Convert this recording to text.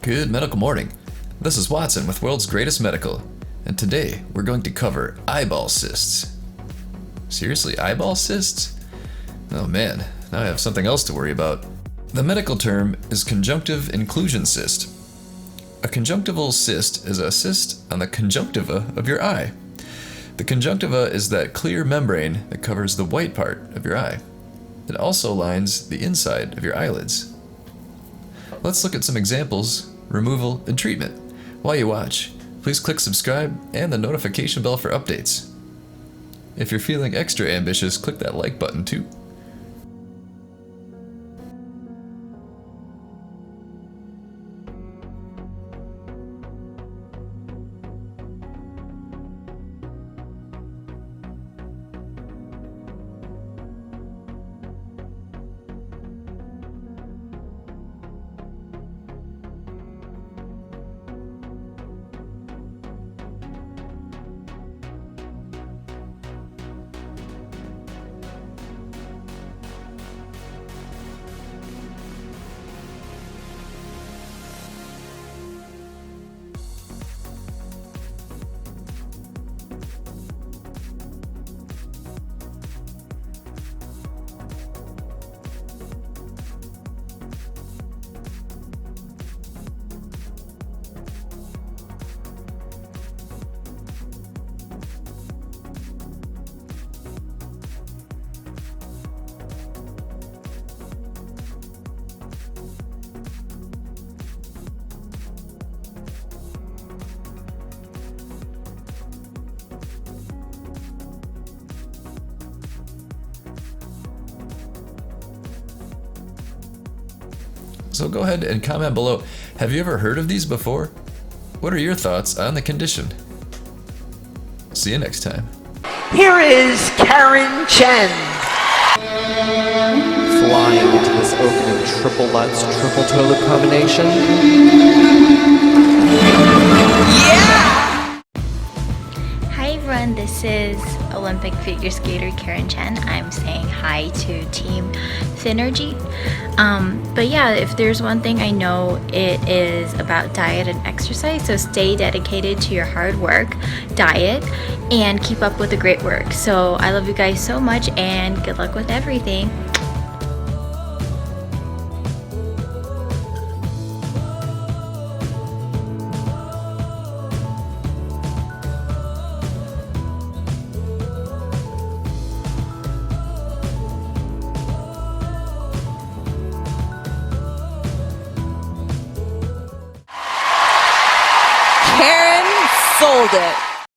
Good medical morning. This is Watson with World's Greatest Medical, and today we're going to cover eyeball cysts. Seriously, eyeball cysts? Oh man, now I have something else to worry about. The medical term is conjunctive inclusion cyst. A conjunctival cyst is a cyst on the conjunctiva of your eye. The conjunctiva is that clear membrane that covers the white part of your eye. It also lines the inside of your eyelids. Let's look at some examples, removal, and treatment. While you watch, please click subscribe and the notification bell for updates. If you're feeling extra ambitious, click that like button too. So go ahead and comment below. Have you ever heard of these before? What are your thoughts on the condition? See you next time. Here is Karen Chen. Flying into this opening triple Lutz, triple toilet combination. Hi everyone, this is Olympic figure skater Karen Chen. I'm saying hi to Team Synergy. But yeah, if there's one thing I know, it is about diet and exercise. So stay dedicated to your hard work, diet, and keep up with the great work. So I love you guys so much and good luck with everything. Karen sold it.